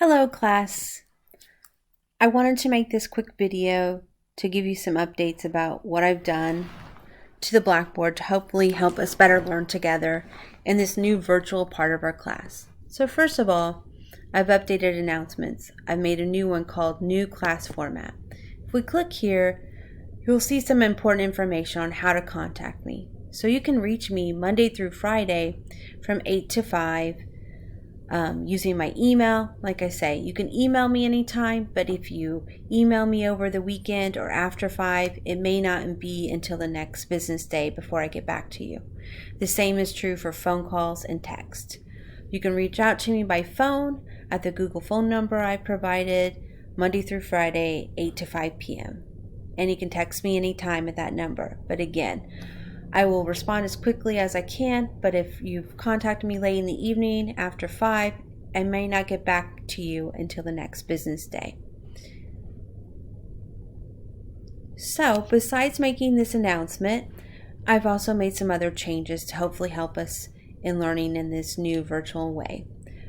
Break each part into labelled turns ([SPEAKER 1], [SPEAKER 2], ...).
[SPEAKER 1] Hello class. I wanted to make this quick video to give you some updates about what I've done to the Blackboard to hopefully help us better learn together in this new virtual part of our class. So first of all, I've updated announcements. I've made a new one called New Class Format. If we click here, you'll see some important information on how to contact me. So you can reach me Monday through Friday from 8 to 5 using my email. Like I say, you can email me anytime, but if you email me over the weekend or after 5, it may not be until the next business day before I get back to you. The same is true for phone calls and text. You can reach out to me by phone at the Google phone number I provided Monday through Friday, 8 to 5 p.m. And you can text me anytime at that number. But again, I will respond as quickly as I can, but if you've contacted me late in the evening after 5, I may not get back to you until the next business day. So, besides making this announcement, I've also made some other changes to hopefully help us in learning in this new virtual way.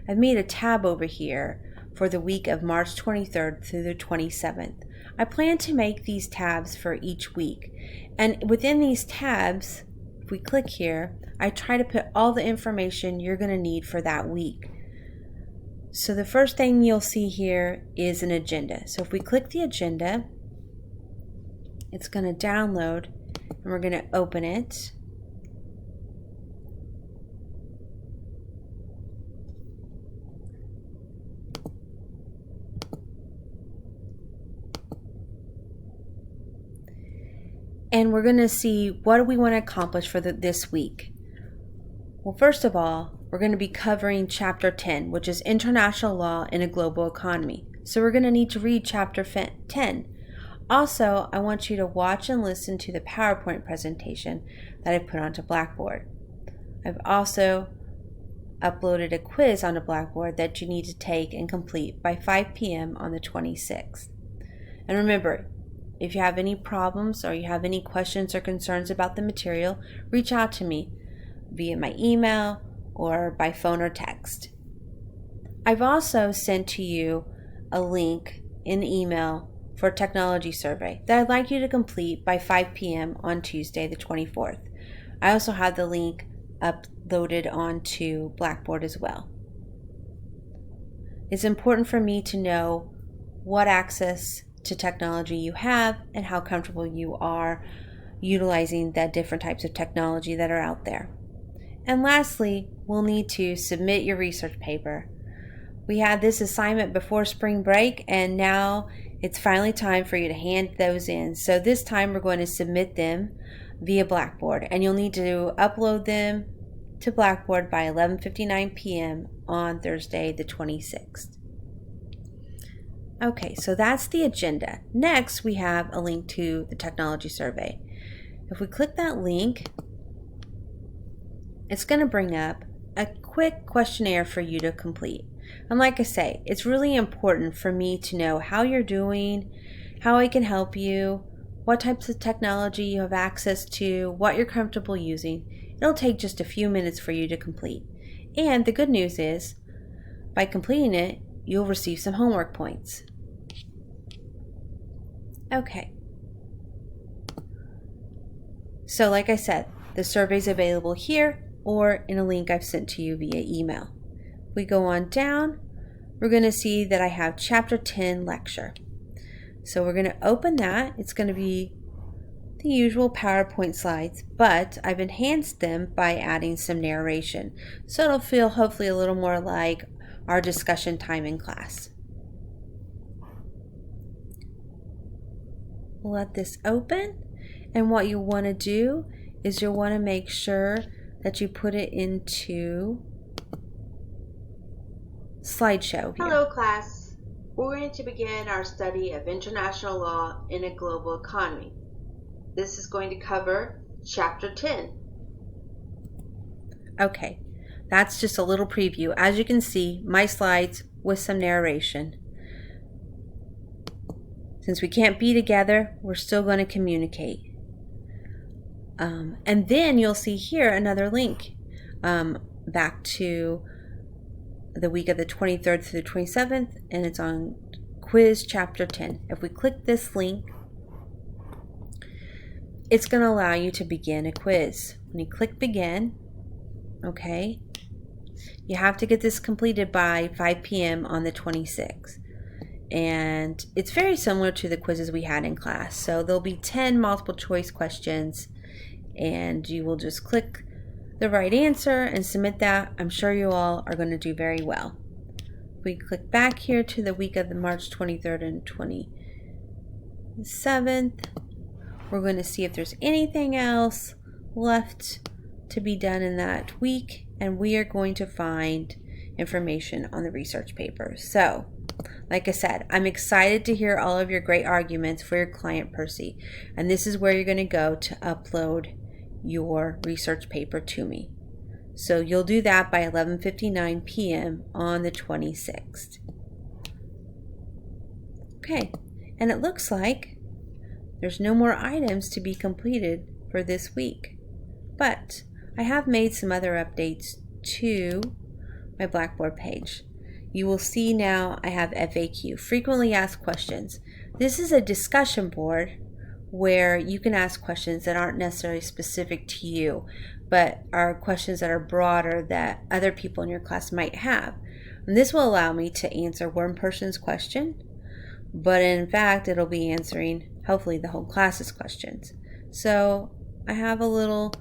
[SPEAKER 1] I've made a tab over here for the week of March 23rd through the 27th. I plan to make these tabs for each week. And within these tabs, if we click here, I try to put all the information you're going to need for that week. So the first thing you'll see here is an agenda. So if we click the agenda, it's going to download and we're going to open it. And we're going to see what do we want to accomplish for this week. Well, first of all, we're going to be covering Chapter 10, which is International Law in a Global Economy. So we're going to need to read Chapter 10. Also, I want you to watch and listen to the PowerPoint presentation that I put onto Blackboard. I've also uploaded a quiz onto Blackboard that you need to take and complete by 5 p.m. on the 26th. And remember, if you have any problems or you have any questions or concerns about the material, reach out to me via my email or by phone or text. I've also sent to you a link in email for a technology survey that I'd like you to complete by 5 p.m. on Tuesday the 24th. I also have the link uploaded onto Blackboard as well. It's important for me to know what access to technology you have and how comfortable you are utilizing the different types of technology that are out there. And lastly, we'll need to submit your research paper. We had this assignment before spring break, and now it's finally time for you to hand those in. So this time we're going to submit them via Blackboard, and you'll need to upload them to Blackboard by 11:59 p.m. on Thursday the 26th. Okay, so that's the agenda. Next, we have a link to the technology survey. If we click that link, it's going to bring up a quick questionnaire for you to complete. And like I say, it's really important for me to know how you're doing, how I can help you, what types of technology you have access to, what you're comfortable using. It'll take just a few minutes for you to complete. And the good news is, by completing it, you'll receive some homework points. Okay. So like I said, the survey's available here or in a link I've sent to you via email. If we go on down, we're going to see that I have Chapter 10 lecture. So we're going to open that. It's going to be the usual PowerPoint slides, but I've enhanced them by adding some narration. So it'll feel hopefully a little more like our discussion time in class. We'll let this open, and what you want to do is you'll want to make sure that you put it into slideshow here.
[SPEAKER 2] Hello class, we're going to begin our study of international law in a global economy. This is going to cover Chapter 10.
[SPEAKER 1] Okay, that's just a little preview. As you can see, my slides with some narration. Since we can't be together, we're still going to communicate. And then you'll see here another link back to the week of the 23rd through the 27th, and it's on quiz chapter 10. If we click this link, it's going to allow you to begin a quiz. When you click begin, okay, you have to get this completed by 5 p.m. on the 26th. And it's very similar to the quizzes we had in class. So there'll be 10 multiple choice questions, and you will just click the right answer and submit that. I'm sure you all are going to do very well. We click back here to the week of the March 23rd and 27th. We're going to see if there's anything else left to be done in that week, and we are going to find information on the research paper. So, like I said, I'm excited to hear all of your great arguments for your client, Percy, and this is where you're going to go to upload your research paper to me. So you'll do that by 11:59 p.m. on the 26th. Okay, and it looks like there's no more items to be completed for this week, but I have made some other updates to my Blackboard page. You will see now I have FAQ, frequently asked questions. This is a discussion board where you can ask questions that aren't necessarily specific to you, but are questions that are broader that other people in your class might have. And this will allow me to answer one person's question, but in fact, it'll be answering hopefully the whole class's questions. So I have a little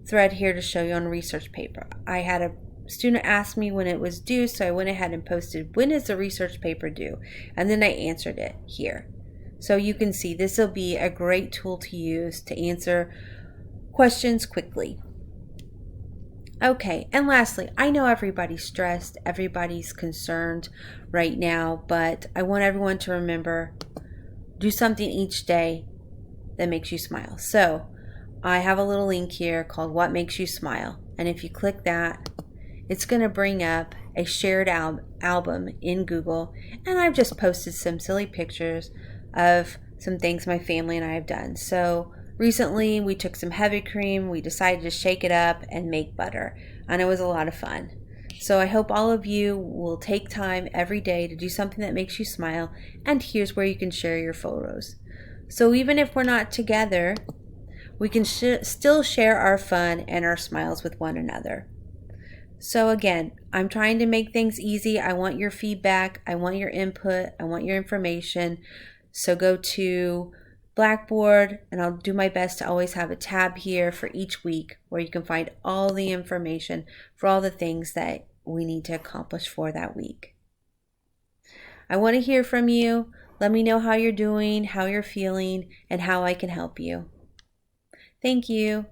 [SPEAKER 1] thread here to show you on research paper. I had a student asked me when it was due, so I went ahead and posted, when is the research paper due? And then I answered it here. So you can see this will be a great tool to use to answer questions quickly. Okay, and lastly, I know everybody's stressed, everybody's concerned right now, but I want everyone to remember, do something each day that makes you smile. So I have a little link here called What Makes You Smile, and if you click that, it's going to bring up a shared album in Google, and I've just posted some silly pictures of some things my family and I have done. So recently we took some heavy cream, we decided to shake it up and make butter, and it was a lot of fun. So I hope all of you will take time every day to do something that makes you smile, and here's where you can share your photos. So even if we're not together, we can still share our fun and our smiles with one another. So again, I'm trying to make things easy. I want your feedback. I want your input. I want your information. So go to Blackboard, and I'll do my best to always have a tab here for each week where you can find all the information for all the things that we need to accomplish for that week. I want to hear from you. Let me know how you're doing, how you're feeling, and how I can help you. Thank you.